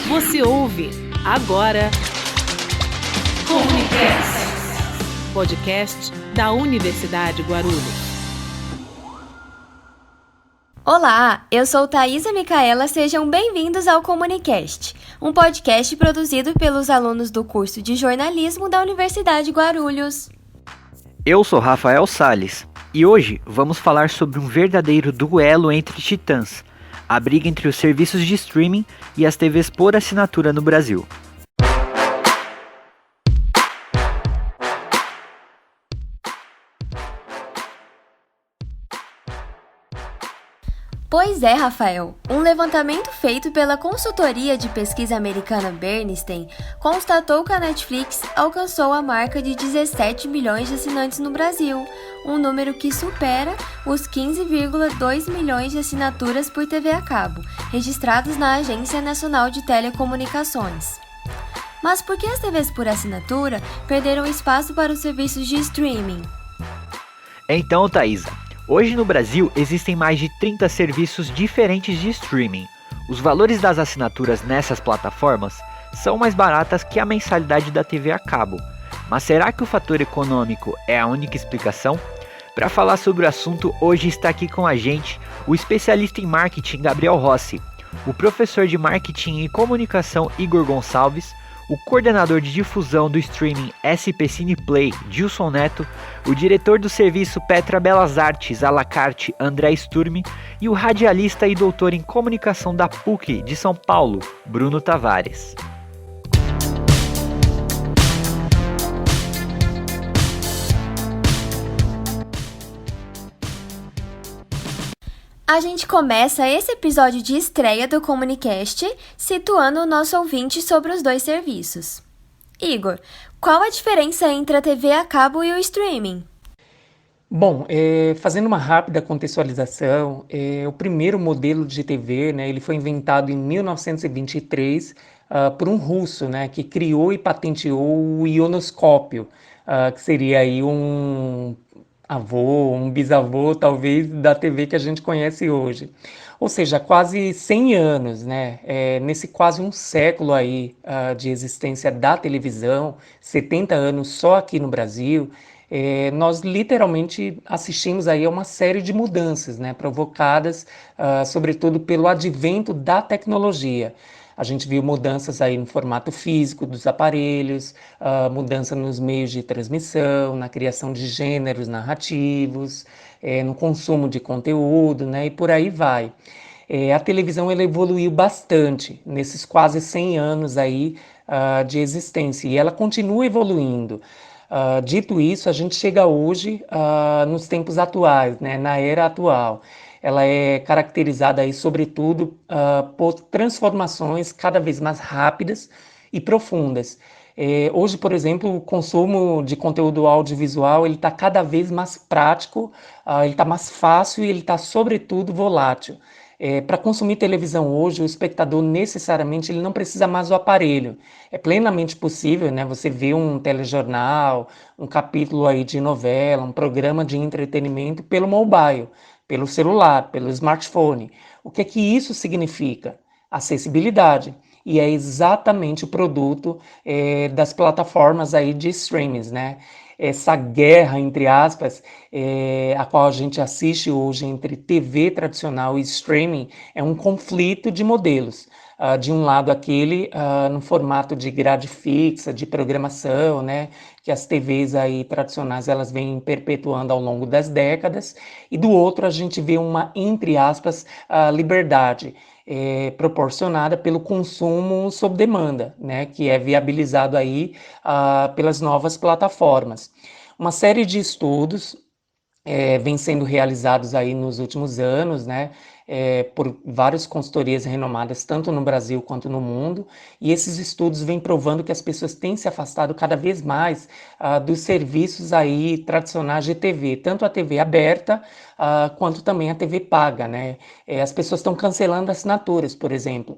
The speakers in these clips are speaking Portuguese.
Você ouve agora Comunicast, podcast da Universidade Guarulhos. Olá, eu sou Thaisa Micaela, sejam bem-vindos ao Comunicast, um podcast produzido pelos alunos do curso de jornalismo da Universidade Guarulhos. Eu sou Rafael Salles e hoje vamos falar sobre um verdadeiro duelo entre titãs, a briga entre os serviços de streaming e as TVs por assinatura no Brasil. Pois é, Rafael. Um levantamento feito pela consultoria de pesquisa americana Bernstein constatou que a Netflix alcançou a marca de 17 milhões de assinantes no Brasil, um número que supera os 15,2 milhões de assinaturas por TV a cabo, registrados na Agência Nacional de Telecomunicações. Mas por que as TVs por assinatura perderam espaço para os serviços de streaming? Então, Thaisa, hoje no Brasil existem mais de 30 serviços diferentes de streaming. Os valores das assinaturas nessas plataformas são mais baratas que a mensalidade da TV a cabo. Mas será que o fator econômico é a única explicação? Para falar sobre o assunto, hoje está aqui com a gente o especialista em marketing Gabriel Rossi, o professor de marketing e comunicação Igor Gonçalves, o coordenador de difusão do streaming SP Cineplay, Gilson Neto, o diretor do serviço Petra Belas Artes à la carte, André Sturmi, e o radialista e doutor em comunicação da PUC de São Paulo, Bruno Tavares. A gente começa esse episódio de estreia do Comunicast situando o nosso ouvinte sobre os dois serviços. Igor, qual a diferença entre a TV a cabo e o streaming? Bom, fazendo uma rápida contextualização, o primeiro modelo de TV, né, ele foi inventado em 1923 por um russo, né, que criou e patenteou o ionoscópio, que seria aí um avô, um bisavô, talvez, da TV que a gente conhece hoje. Ou seja, quase 100 anos, né? Nesse quase um século aí de existência da televisão, 70 anos só aqui no Brasil, nós literalmente assistimos aí a uma série de mudanças, né? Provocadas, sobretudo, pelo advento da tecnologia. A gente viu mudanças aí no formato físico dos aparelhos, mudança nos meios de transmissão, na criação de gêneros narrativos, no consumo de conteúdo, né, e por aí vai. A televisão ela evoluiu bastante nesses quase 100 anos aí, de existência e ela continua evoluindo. Dito isso, a gente chega hoje nos tempos atuais, né, na era atual. Ela é caracterizada aí, sobretudo, por transformações cada vez mais rápidas e profundas. Hoje, por exemplo, o consumo de conteúdo audiovisual ele está cada vez mais prático, ele está mais fácil e ele está, sobretudo, volátil. Para consumir televisão hoje, o espectador necessariamente ele não precisa mais do aparelho. É plenamente possível, né, você ver um telejornal, um capítulo aí de novela, um programa de entretenimento pelo mobile, pelo celular, pelo smartphone. O que é que isso significa? Acessibilidade. E é exatamente o produto das plataformas aí de streamings, né? Essa guerra, entre aspas, a qual a gente assiste hoje entre TV tradicional e streaming, é um conflito de modelos. De um lado aquele no formato de grade fixa, de programação, né, que as TVs aí tradicionais elas vêm perpetuando ao longo das décadas, e do outro a gente vê uma, entre aspas, liberdade proporcionada pelo consumo sob demanda, né, que é viabilizado aí pelas novas plataformas. Uma série de estudos vem sendo realizados aí nos últimos anos, né, por várias consultorias renomadas, tanto no Brasil quanto no mundo, e esses estudos vêm provando que as pessoas têm se afastado cada vez mais dos serviços aí tradicionais de TV, tanto a TV aberta quanto também a TV paga, né? As pessoas estão cancelando assinaturas, por exemplo,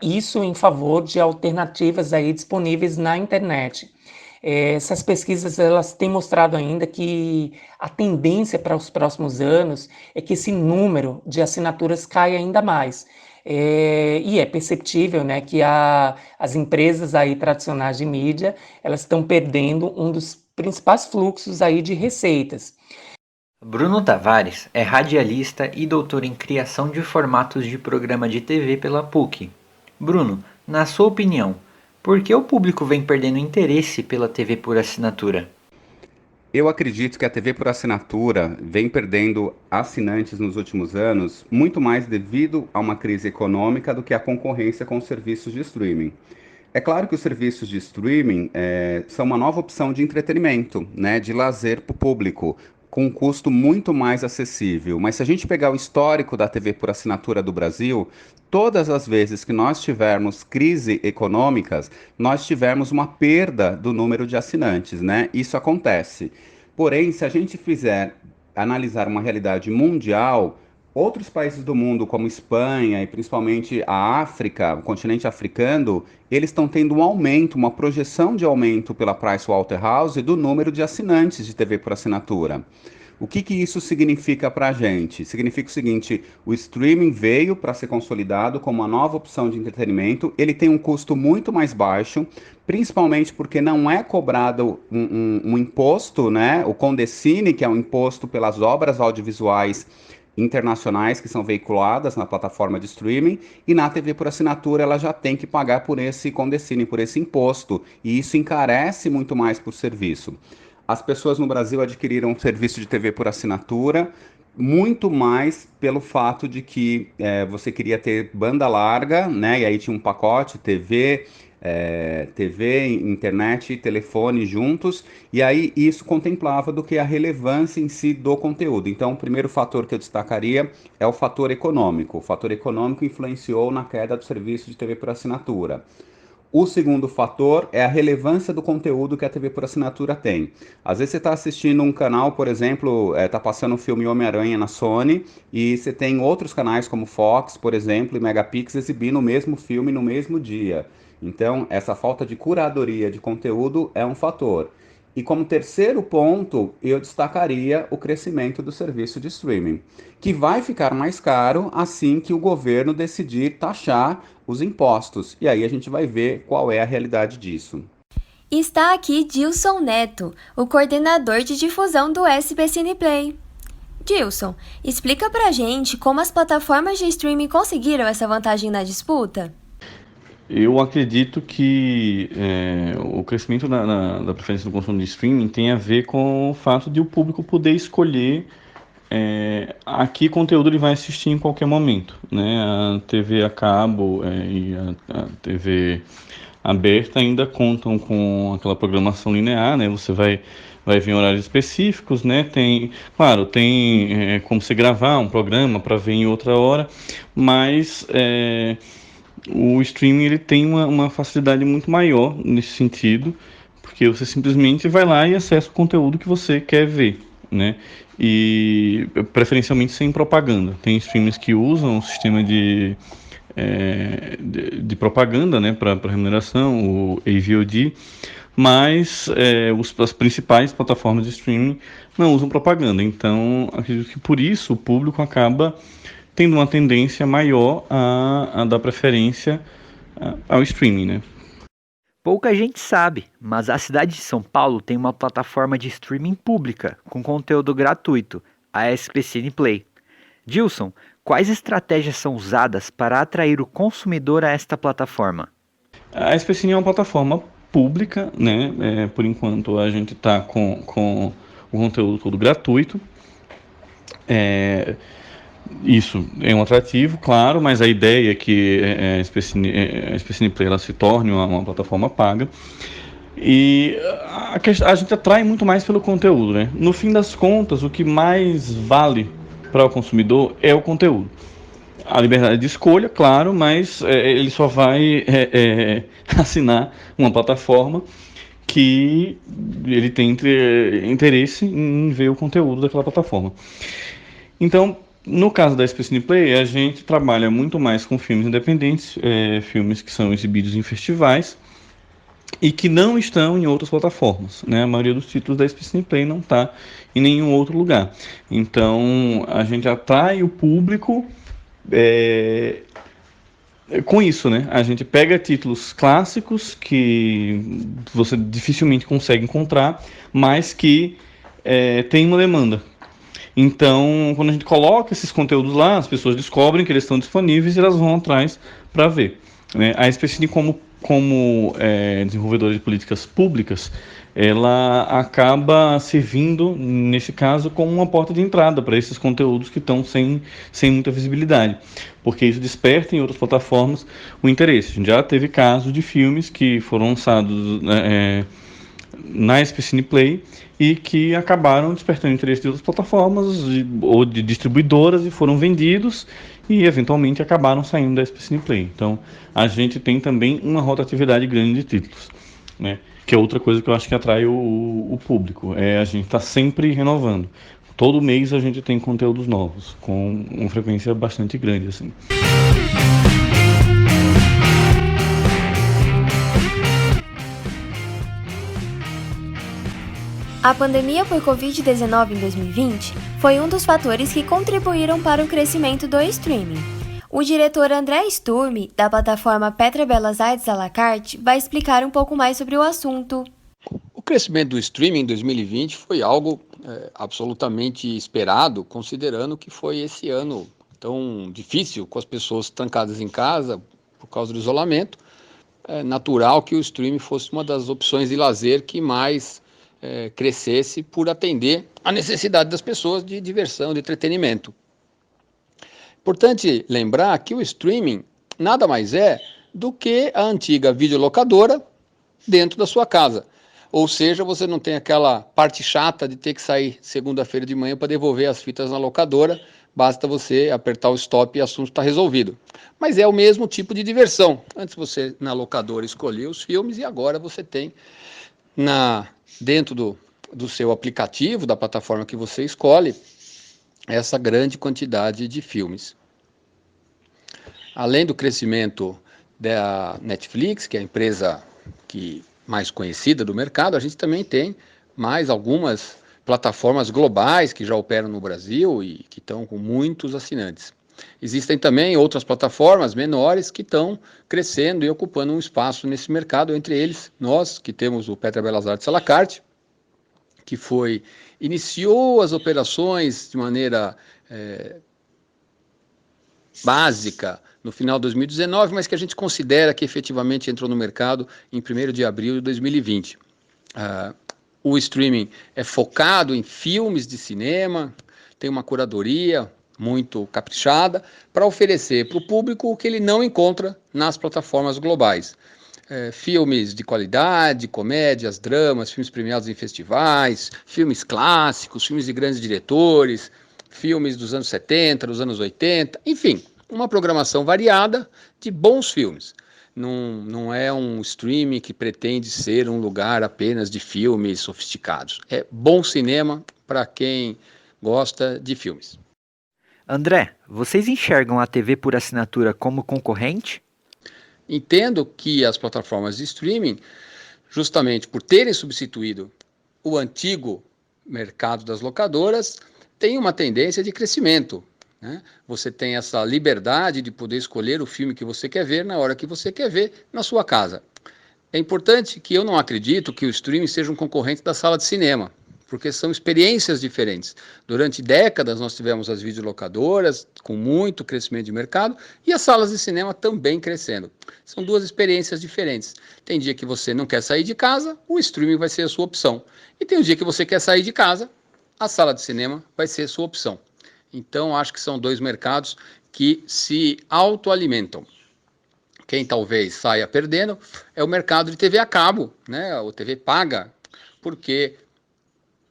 isso em favor de alternativas aí disponíveis na internet. Essas pesquisas elas têm mostrado ainda que a tendência para os próximos anos é que esse número de assinaturas caia ainda mais. E é perceptível, né, que as empresas aí tradicionais de mídia, elas estão perdendo um dos principais fluxos aí de receitas. Bruno Tavares é radialista e doutor em criação de formatos de programa de TV pela PUC. Bruno, na sua opinião, por que o público vem perdendo interesse pela TV por assinatura? Eu acredito que a TV por assinatura vem perdendo assinantes nos últimos anos, muito mais devido a uma crise econômica do que a concorrência com os serviços de streaming. É claro que os serviços de streaming são uma nova opção de entretenimento, né, de lazer para o público, com um custo muito mais acessível. Mas se a gente pegar o histórico da TV por assinatura do Brasil, todas as vezes que nós tivermos crise econômicas, nós tivemos uma perda do número de assinantes, né? Isso acontece. Porém, se a gente fizer analisar uma realidade mundial, outros países do mundo, como Espanha e principalmente a África, o continente africano, eles estão tendo um aumento, uma projeção de aumento pela Pricewaterhouse do número de assinantes de TV por assinatura. O que isso significa para a gente? Significa o seguinte: o streaming veio para ser consolidado como uma nova opção de entretenimento, ele tem um custo muito mais baixo, principalmente porque não é cobrado um imposto, né? O Condecine, que é um imposto pelas obras audiovisuais internacionais que são veiculadas na plataforma de streaming, e na TV por assinatura ela já tem que pagar por esse Condecine, por esse imposto, e isso encarece muito mais por serviço. As pessoas no Brasil adquiriram um serviço de TV por assinatura, muito mais pelo fato de que você queria ter banda larga, né? E aí tinha um pacote TV, internet e telefone juntos, e aí isso contemplava do que a relevância em si do conteúdo. Então, o primeiro fator que eu destacaria é o fator econômico. O fator econômico influenciou na queda do serviço de TV por assinatura. O segundo fator é a relevância do conteúdo que a TV por assinatura tem. Às vezes você está assistindo um canal, por exemplo, está passando o filme Homem-Aranha na Sony, e você tem outros canais como Fox, por exemplo, e Megapix exibindo o mesmo filme no mesmo dia. Então, essa falta de curadoria de conteúdo é um fator. E como terceiro ponto, eu destacaria o crescimento do serviço de streaming, que vai ficar mais caro assim que o governo decidir taxar os impostos. E aí a gente vai ver qual é a realidade disso. Está aqui Dilson Neto, o coordenador de difusão do SB Cineplay. Dilson, explica pra gente como as plataformas de streaming conseguiram essa vantagem na disputa? Eu acredito que o crescimento da preferência do consumo de streaming tem a ver com o fato de o público poder escolher a que conteúdo ele vai assistir em qualquer momento, né? A TV a cabo e a TV aberta ainda contam com aquela programação linear, né? Você vai ver em horários específicos, né? Tem como você gravar um programa para ver em outra hora, mas o streaming ele tem uma facilidade muito maior nesse sentido, porque você simplesmente vai lá e acessa o conteúdo que você quer ver, né? E preferencialmente sem propaganda. Tem streamers que usam o sistema de propaganda, né, para remuneração, o AVOD, mas as principais plataformas de streaming não usam propaganda. Então, acredito que por isso o público acaba tendo uma tendência maior a dar preferência ao streaming, né? Pouca gente sabe, mas a cidade de São Paulo tem uma plataforma de streaming pública com conteúdo gratuito, a SB Cineplay. Dilson, quais estratégias são usadas para atrair o consumidor a esta plataforma? A SB Cine é uma plataforma pública, né? Por enquanto a gente está com o conteúdo todo gratuito. Isso é um atrativo, claro, mas a ideia é que a SB Cineplay ela se torne uma plataforma paga. E a gente atrai muito mais pelo conteúdo, né? No fim das contas, o que mais vale para o consumidor é o conteúdo. A liberdade de escolha, claro, mas ele só vai assinar uma plataforma que ele tem interesse em ver o conteúdo daquela plataforma. Então, no caso da SB Cineplay, a gente trabalha muito mais com filmes independentes, filmes que são exibidos em festivais e que não estão em outras plataformas, né? A maioria dos títulos da SB Cineplay não está em nenhum outro lugar. Então, a gente atrai o público com isso, né, a gente pega títulos clássicos que você dificilmente consegue encontrar, mas que tem uma demanda. Então, quando a gente coloca esses conteúdos lá, as pessoas descobrem que eles estão disponíveis e elas vão atrás para ver, né? A SPCine, como desenvolvedora de políticas públicas, ela acaba servindo, nesse caso, como uma porta de entrada para esses conteúdos que estão sem muita visibilidade, porque isso desperta em outras plataformas o interesse. A gente já teve casos de filmes que foram lançados na SPCine Play e que acabaram despertando interesse de outras plataformas ou de distribuidoras e foram vendidos e eventualmente acabaram saindo da SPCine Play. Então a gente tem também uma rotatividade grande de títulos, né? Que é outra coisa que eu acho que atrai o público. A gente está sempre renovando. Todo mês a gente tem conteúdos novos, com uma frequência bastante grande, assim. A pandemia por Covid-19 em 2020 foi um dos fatores que contribuíram para o crescimento do streaming. O diretor André Sturmi, da plataforma Petra Belas Artes à la carte, vai explicar um pouco mais sobre o assunto. O crescimento do streaming em 2020 foi algo absolutamente esperado, considerando que foi esse ano tão difícil, com as pessoas trancadas em casa por causa do isolamento. É natural que o streaming fosse uma das opções de lazer que mais crescesse por atender a necessidade das pessoas de diversão, de entretenimento. Importante lembrar que o streaming nada mais é do que a antiga videolocadora dentro da sua casa. Ou seja, você não tem aquela parte chata de ter que sair segunda-feira de manhã para devolver as fitas na locadora, basta você apertar o stop e o assunto está resolvido. Mas é o mesmo tipo de diversão. Antes você, na locadora, escolhia os filmes e agora você tem dentro do seu aplicativo, da plataforma que você escolhe, essa grande quantidade de filmes. Além do crescimento da Netflix, que é a empresa mais conhecida do mercado, a gente também tem mais algumas plataformas globais que já operam no Brasil e que estão com muitos assinantes. Existem também outras plataformas menores que estão crescendo e ocupando um espaço nesse mercado, entre eles nós, que temos o Petra Belas Artes à la carte, que iniciou as operações de maneira básica no final de 2019, mas que a gente considera que efetivamente entrou no mercado em 1º de abril de 2020. O streaming é focado em filmes de cinema, tem uma curadoria muito caprichada para oferecer para o público o que ele não encontra nas plataformas globais. Filmes de qualidade, comédias, dramas, filmes premiados em festivais, filmes clássicos, filmes de grandes diretores, filmes dos anos 70, dos anos 80, enfim, uma programação variada de bons filmes. Não é um streaming que pretende ser um lugar apenas de filmes sofisticados. É bom cinema para quem gosta de filmes. André, vocês enxergam a TV por assinatura como concorrente? Entendo que as plataformas de streaming, justamente por terem substituído o antigo mercado das locadoras, têm uma tendência de crescimento, né? Você tem essa liberdade de poder escolher o filme que você quer ver na hora que você quer ver na sua casa. É importante que eu não acredito que o streaming seja um concorrente da sala de cinema, porque são experiências diferentes. Durante décadas nós tivemos as videolocadoras com muito crescimento de mercado e as salas de cinema também crescendo. São duas experiências diferentes. Tem dia que você não quer sair de casa, o streaming vai ser a sua opção. E tem um dia que você quer sair de casa, a sala de cinema vai ser a sua opção. Então acho que são dois mercados que se autoalimentam. Quem talvez saia perdendo é o mercado de TV a cabo, né? O TV paga, porque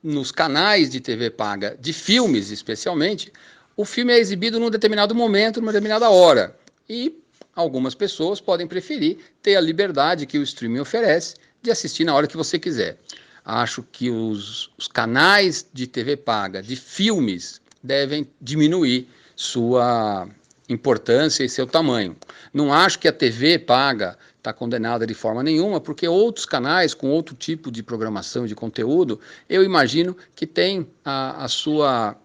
nos canais de TV paga, de filmes especialmente, o filme é exibido num determinado momento, numa determinada hora. E algumas pessoas podem preferir ter a liberdade que o streaming oferece de assistir na hora que você quiser. Acho que os canais de TV paga, de filmes, devem diminuir sua importância e seu tamanho. Não acho que a TV paga está condenada de forma nenhuma, porque outros canais com outro tipo de programação e de conteúdo, eu imagino que tem a sua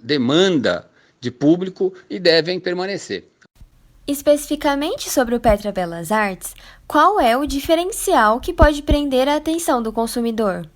demanda de público e devem permanecer. Especificamente sobre o Petra Belas Artes, qual é o diferencial que pode prender a atenção do consumidor?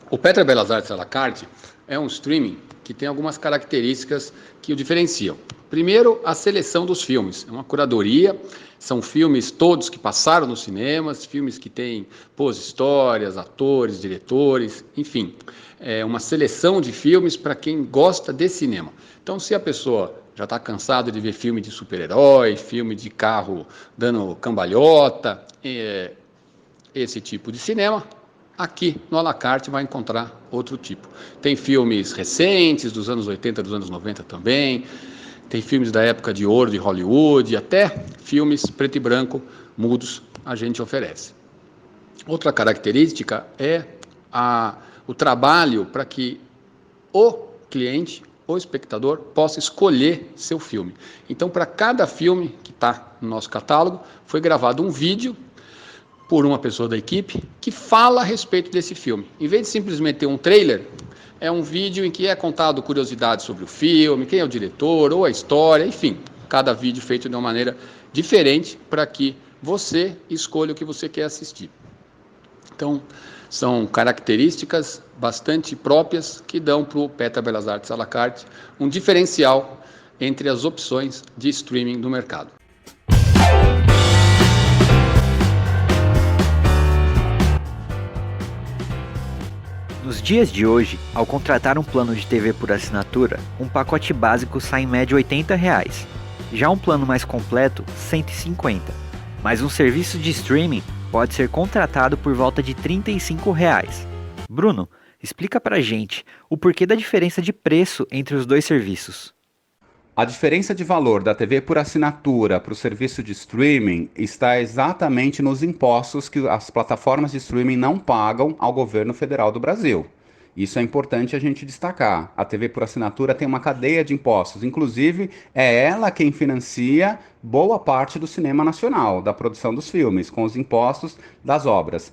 O Petra Belas Artes à la carte é um streaming que tem algumas características que o diferenciam. Primeiro, a seleção dos filmes. É uma curadoria, são filmes todos que passaram nos cinemas, filmes que têm boas histórias, atores, diretores, enfim. É uma seleção de filmes para quem gosta de cinema. Então, se a pessoa já está cansado de ver filme de super-herói, filme de carro dando cambalhota, esse tipo de cinema, aqui no à la carte vai encontrar outro tipo. Tem filmes recentes, dos anos 80, dos anos 90 também, tem filmes da época de ouro de Hollywood, até filmes preto e branco, mudos, a gente oferece. Outra característica é o trabalho para que o cliente, o espectador, possa escolher seu filme. Então, para cada filme que está no nosso catálogo, foi gravado um vídeo por uma pessoa da equipe que fala a respeito desse filme. Em vez de simplesmente ter um trailer, é um vídeo em que é contado curiosidades sobre o filme, quem é o diretor, ou a história, enfim. Cada vídeo feito de uma maneira diferente para que você escolha o que você quer assistir. Então, são características bastante próprias que dão para o Petra Belas Artes à la carte um diferencial entre as opções de streaming do mercado. Nos dias de hoje, ao contratar um plano de TV por assinatura, um pacote básico sai em média R$ 80. Já um plano mais completo, R$ 150. Mas um serviço de streaming pode ser contratado por volta de R$ 35. Bruno, explica pra gente o porquê da diferença de preço entre os dois serviços. A diferença de valor da TV por assinatura para o serviço de streaming está exatamente nos impostos que as plataformas de streaming não pagam ao governo federal do Brasil. Isso é importante a gente destacar. A TV por assinatura tem uma cadeia de impostos, inclusive é ela quem financia boa parte do cinema nacional, da produção dos filmes, com os impostos das obras.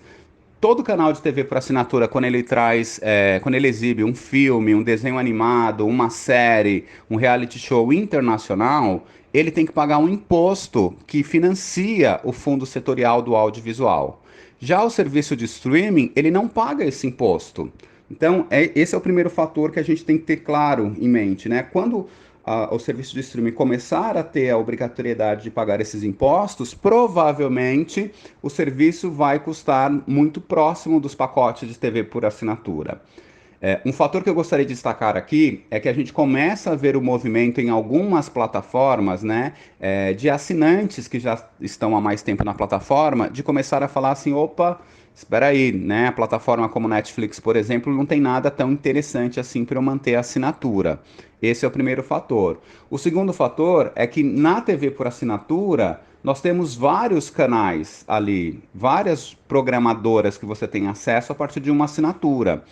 Todo canal de TV por assinatura, quando ele exibe um filme, um desenho animado, uma série, um reality show internacional, ele tem que pagar um imposto que financia o fundo setorial do audiovisual. Já o serviço de streaming, ele não paga esse imposto. Então, esse é o primeiro fator que a gente tem que ter claro em mente, né? Quando o serviço de streaming começar a ter a obrigatoriedade de pagar esses impostos, provavelmente o serviço vai custar muito próximo dos pacotes de TV por assinatura. Um fator que eu gostaria de destacar aqui é que a gente começa a ver o movimento em algumas plataformas, né, de assinantes que já estão há mais tempo na plataforma, de começar a falar assim, opa, espera aí, né, a plataforma como Netflix, por exemplo, não tem nada tão interessante assim para eu manter a assinatura. Esse é o primeiro fator. O segundo fator é que na TV por assinatura, nós temos vários canais ali, várias programadoras que você tem acesso a partir de uma assinatura.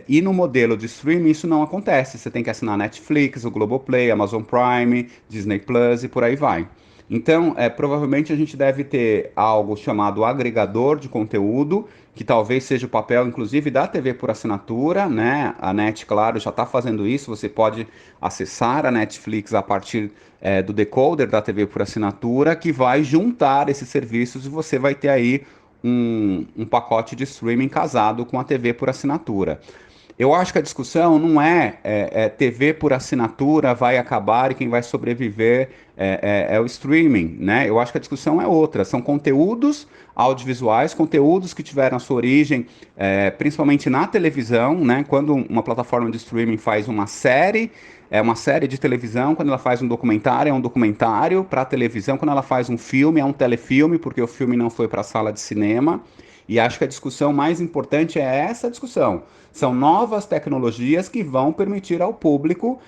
E no modelo de streaming isso não acontece. Você tem que assinar Netflix, o Globoplay, Amazon Prime, Disney Plus e por aí vai. Então, provavelmente a gente deve ter algo chamado agregador de conteúdo, que talvez seja o papel, inclusive, da TV por assinatura, né? A Net, claro, já está fazendo isso. Você pode acessar a Netflix a partir do decoder da TV por assinatura, que vai juntar esses serviços e você vai ter aí um pacote de streaming casado com a TV por assinatura. Eu acho que a discussão não é TV por assinatura vai acabar e quem vai sobreviver é o streaming, né? Eu acho que a discussão é outra. São conteúdos audiovisuais, conteúdos que tiveram a sua origem principalmente na televisão, né? Quando uma plataforma de streaming faz uma série, é uma série de televisão. Quando ela faz um documentário, é um documentário para televisão. Quando ela faz um filme, é um telefilme, porque o filme não foi para a sala de cinema. E acho que a discussão mais importante é essa discussão. São novas tecnologias que vão permitir ao público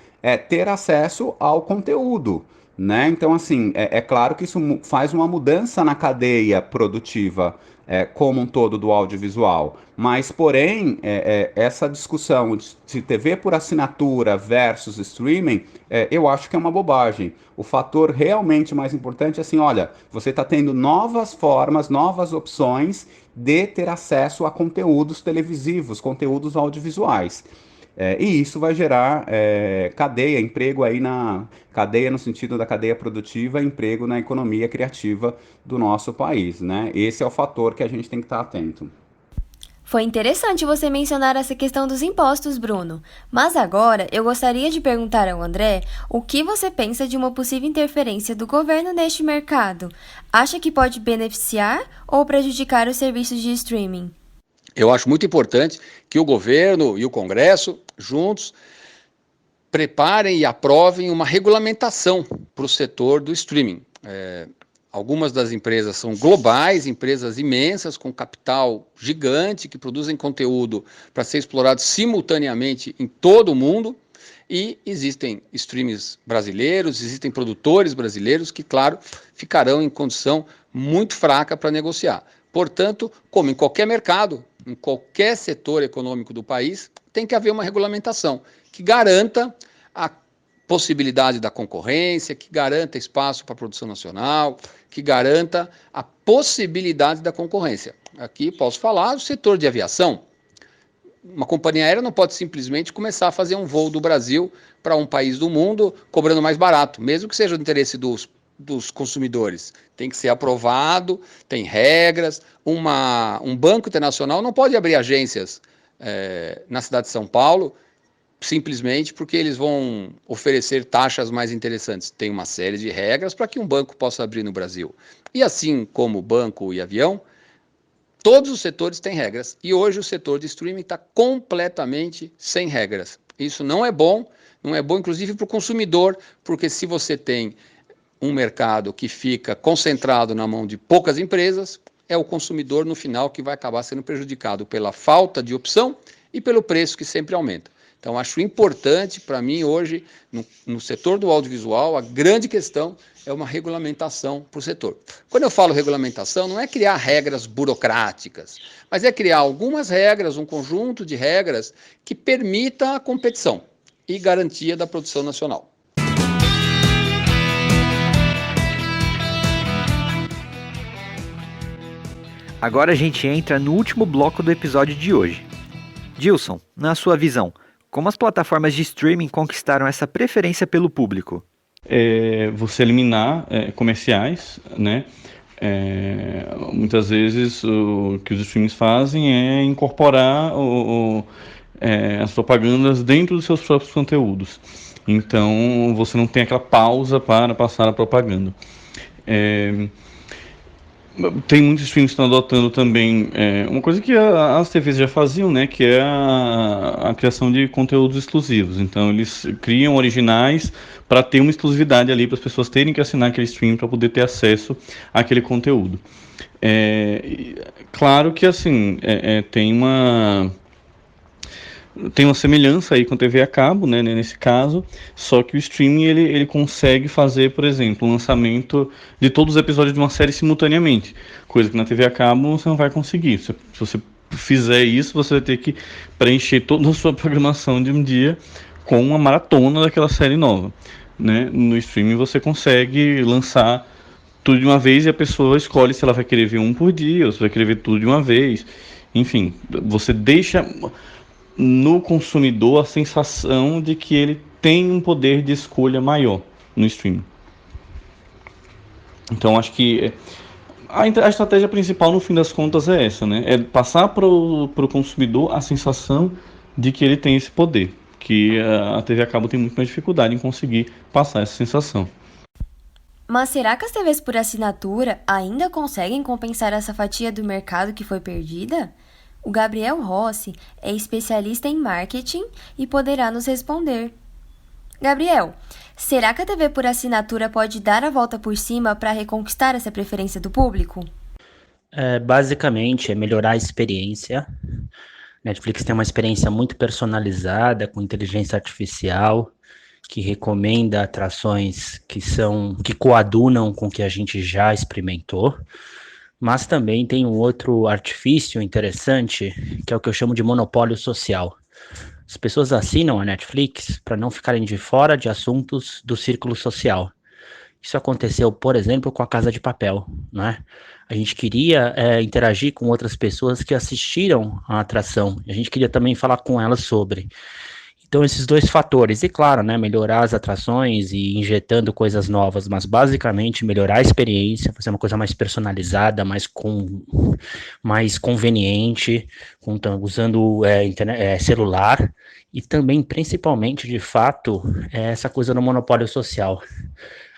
ter acesso ao conteúdo, né? Então, assim, é claro que isso faz uma mudança na cadeia produtiva como um todo do audiovisual. Mas, porém, essa discussão de TV por assinatura versus streaming, eu acho que é uma bobagem. O fator realmente mais importante é assim, olha, você está tendo novas formas, novas opções de ter acesso a conteúdos televisivos, conteúdos audiovisuais. E isso vai gerar cadeia, emprego aí na cadeia no sentido da cadeia produtiva, emprego na economia criativa do nosso país, né? Esse é o fator que a gente tem que estar atento. Foi interessante você mencionar essa questão dos impostos, Bruno. Mas agora eu gostaria de perguntar ao André o que você pensa de uma possível interferência do governo neste mercado. Acha que pode beneficiar ou prejudicar os serviços de streaming? Eu acho muito importante que o governo e o Congresso, juntos, preparem e aprovem uma regulamentação para o setor do streaming. Algumas das empresas são globais, empresas imensas, com capital gigante, que produzem conteúdo para ser explorado simultaneamente em todo o mundo. E existem streamings brasileiros, existem produtores brasileiros que, claro, ficarão em condição muito fraca para negociar. Portanto, como em qualquer mercado, em qualquer setor econômico do país, tem que haver uma regulamentação que garanta a possibilidade da concorrência, que garanta espaço para a produção nacional, que garanta a possibilidade da concorrência. Aqui posso falar do setor de aviação. Uma companhia aérea não pode simplesmente começar a fazer um voo do Brasil para um país do mundo cobrando mais barato, mesmo que seja do interesse dos consumidores. Tem que ser aprovado, tem regras. Um banco internacional não pode abrir agências na cidade de São Paulo simplesmente porque eles vão oferecer taxas mais interessantes. Tem uma série de regras para que um banco possa abrir no Brasil. E assim como banco e avião, todos os setores têm regras. E hoje o setor de streaming está completamente sem regras. Isso não é bom inclusive para o consumidor, porque se você tem um mercado que fica concentrado na mão de poucas empresas, é o consumidor no final que vai acabar sendo prejudicado pela falta de opção e pelo preço que sempre aumenta. Então, acho importante para mim hoje, no setor do audiovisual, a grande questão é uma regulamentação para o setor. Quando eu falo regulamentação, não é criar regras burocráticas, mas é criar algumas regras, um conjunto de regras que permita a competição e garantia da produção nacional. Agora a gente entra no último bloco do episódio de hoje. Gilson, na sua visão, como as plataformas de streaming conquistaram essa preferência pelo público? Você eliminar comerciais, né? Muitas vezes o que os streamings fazem é incorporar as propagandas dentro dos seus próprios conteúdos. Então você não tem aquela pausa para passar a propaganda. Tem muitos streams que estão adotando também uma coisa que as TVs já faziam, né, que é a criação de conteúdos exclusivos. Então eles criam originais para ter uma exclusividade ali, para as pessoas terem que assinar aquele stream para poder ter acesso àquele conteúdo. Claro que assim tem uma semelhança aí com TV a cabo, né, nesse caso, só que o streaming ele consegue fazer, por exemplo, o lançamento de todos os episódios de uma série simultaneamente, coisa que na TV a cabo você não vai conseguir. Se você fizer isso, você vai ter que preencher toda a sua programação de um dia com uma maratona daquela série nova, né? No streaming você consegue lançar tudo de uma vez e a pessoa escolhe se ela vai querer ver um por dia ou se vai querer ver tudo de uma vez. Enfim, você deixa no consumidor a sensação de que ele tem um poder de escolha maior no streaming. Então acho que a estratégia principal no fim das contas é essa, né? É passar para o consumidor a sensação de que ele tem esse poder, que a TV a cabo tem muito mais dificuldade em conseguir passar essa sensação. Mas será que as TVs por assinatura ainda conseguem compensar essa fatia do mercado que foi perdida? O Gabriel Rossi é especialista em marketing e poderá nos responder. Gabriel, será que a TV por assinatura pode dar a volta por cima para reconquistar essa preferência do público? Basicamente, é melhorar a experiência. Netflix tem uma experiência muito personalizada, com inteligência artificial, que recomenda atrações que coadunam com o que a gente já experimentou. Mas também tem um outro artifício interessante, que é o que eu chamo de monopólio social. As pessoas assinam a Netflix para não ficarem de fora de assuntos do círculo social. Isso aconteceu, por exemplo, com a Casa de Papel, né? A gente queria interagir com outras pessoas que assistiram à atração. A gente queria também falar com elas sobre. Então, esses dois fatores, e claro, né, melhorar as atrações e injetando coisas novas, mas basicamente melhorar a experiência, fazer uma coisa mais personalizada, mais conveniente, usando celular, e também, principalmente, de fato, essa coisa do monopólio social.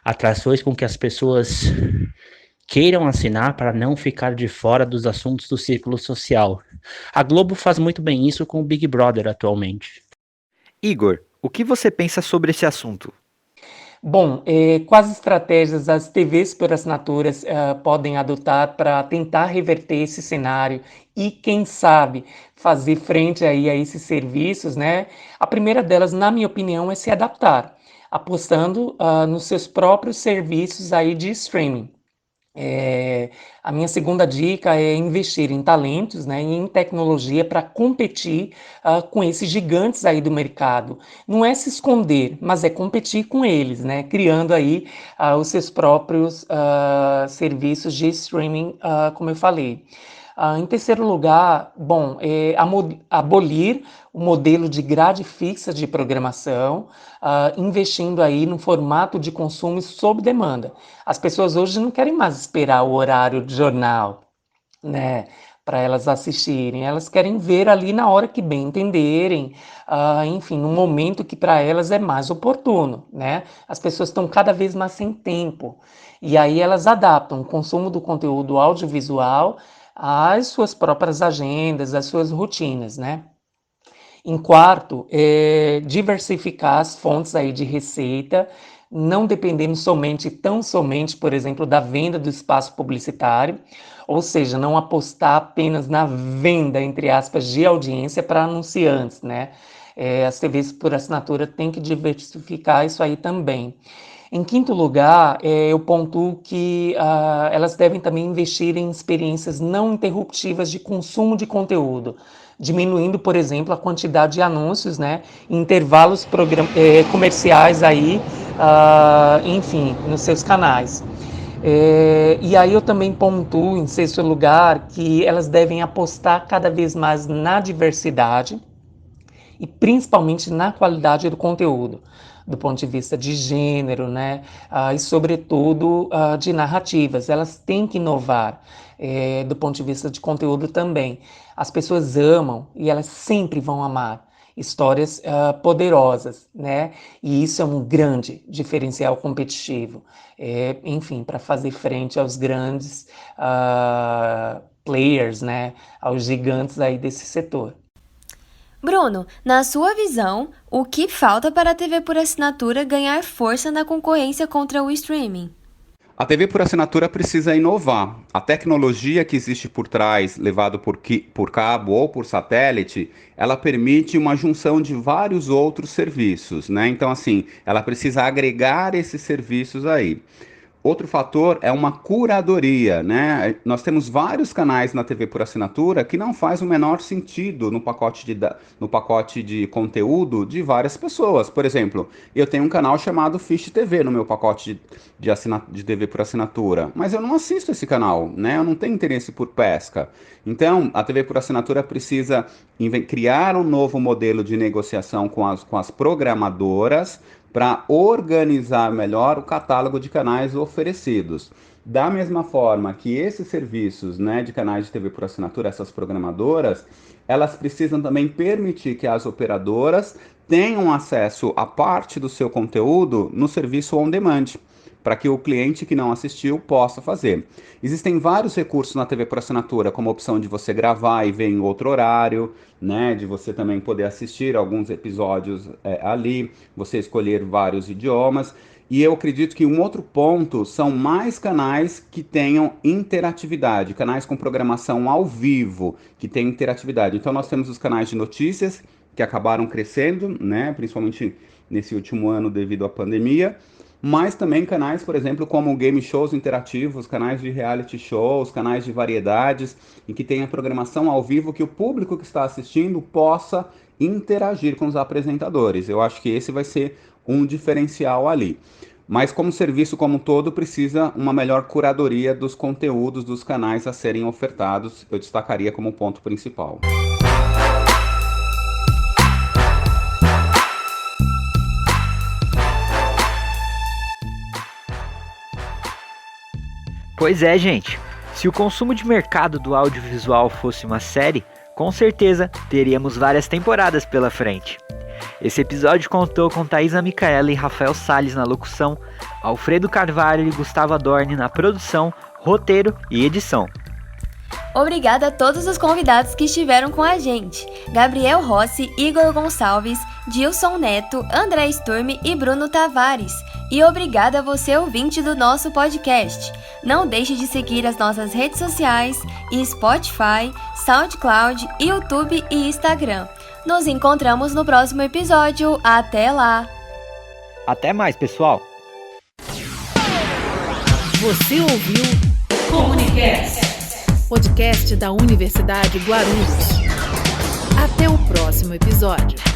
Atrações com que as pessoas queiram assinar para não ficar de fora dos assuntos do círculo social. A Globo faz muito bem isso com o Big Brother atualmente. Igor, o que você pensa sobre esse assunto? Bom, quais estratégias as TVs por assinaturas podem adotar para tentar reverter esse cenário e, quem sabe, fazer frente aí a esses serviços, né? A primeira delas, na minha opinião, é se adaptar, apostando nos seus próprios serviços aí de streaming. A minha segunda dica é investir em talentos, né, e em tecnologia para competir com esses gigantes aí do mercado. Não é se esconder, mas é competir com eles, né, criando aí os seus próprios serviços de streaming, como eu falei. Em terceiro lugar, bom, abolir o modelo de grade fixa de programação, investindo aí no formato de consumo sob demanda. As pessoas hoje não querem mais esperar o horário de jornal, né, para elas assistirem. Elas querem ver ali na hora que bem entenderem, enfim, no momento que para elas é mais oportuno, né? As pessoas estão cada vez mais sem tempo. E aí elas adaptam o consumo do conteúdo audiovisual às suas próprias agendas, às suas rotinas, né? Em quarto, diversificar as fontes aí de receita, não dependendo tão somente, por exemplo, da venda do espaço publicitário, ou seja, não apostar apenas na venda, entre aspas, de audiência para anunciantes, né? As TVs por assinatura têm que diversificar isso aí também. Em quinto lugar, eu pontuo que elas devem também investir em experiências não interruptivas de consumo de conteúdo, diminuindo, por exemplo, a quantidade de anúncios, né, em intervalos comerciais aí, enfim, nos seus canais. E aí eu também pontuo, em sexto lugar, que elas devem apostar cada vez mais na diversidade e principalmente na qualidade do conteúdo, do ponto de vista de gênero, né, e sobretudo de narrativas. Elas têm que inovar do ponto de vista de conteúdo também. As pessoas amam e elas sempre vão amar histórias poderosas, né, e isso é um grande diferencial competitivo, enfim, para fazer frente aos grandes players, né, aos gigantes aí desse setor. Bruno, na sua visão, o que falta para a TV por assinatura ganhar força na concorrência contra o streaming? A TV por assinatura precisa inovar. A tecnologia que existe por trás, levado por cabo ou por satélite, ela permite uma junção de vários outros serviços, né? Então, assim, ela precisa agregar esses serviços aí. Outro fator é uma curadoria, né? Nós temos vários canais na TV por assinatura que não faz o menor sentido no pacote de conteúdo de várias pessoas. Por exemplo, eu tenho um canal chamado Fish TV no meu pacote de TV por assinatura, mas eu não assisto esse canal, né? Eu não tenho interesse por pesca. Então, a TV por assinatura precisa criar um novo modelo de negociação com as programadoras, para organizar melhor o catálogo de canais oferecidos. Da mesma forma que esses serviços, né, de canais de TV por assinatura, essas programadoras, elas precisam também permitir que as operadoras tenham acesso a parte do seu conteúdo no serviço on demand, para que o cliente que não assistiu possa fazer. Existem vários recursos na TV por assinatura, como a opção de você gravar e ver em outro horário, né, de você também poder assistir alguns episódios ali, você escolher vários idiomas. E eu acredito que um outro ponto são mais canais que tenham interatividade, canais com programação ao vivo, que tenham interatividade. Então nós temos os canais de notícias, que acabaram crescendo, né, principalmente nesse último ano devido à pandemia, mas também canais, por exemplo, como game shows interativos, canais de reality shows, canais de variedades, em que tenha programação ao vivo que o público que está assistindo possa interagir com os apresentadores. Eu acho que esse vai ser um diferencial ali. Mas como serviço como um todo, precisa uma melhor curadoria dos conteúdos dos canais a serem ofertados, eu destacaria como ponto principal. Pois é, gente. Se o consumo de mercado do audiovisual fosse uma série, com certeza teríamos várias temporadas pela frente. Esse episódio contou com Thaisa Micaela e Rafael Salles na locução, Alfredo Carvalho e Gustavo Adorni na produção, roteiro e edição. Obrigada a todos os convidados que estiveram com a gente: Gabriel Rossi, Igor Gonçalves, Dilson Neto, André Sturme e Bruno Tavares. E obrigada a você, ouvinte do nosso podcast. Não deixe de seguir as nossas redes sociais e Spotify, SoundCloud, YouTube e Instagram. Nos encontramos no próximo episódio. Até lá! Até mais, pessoal! Você ouviu Comunicast, podcast da Universidade Guarulhos. Até o próximo episódio.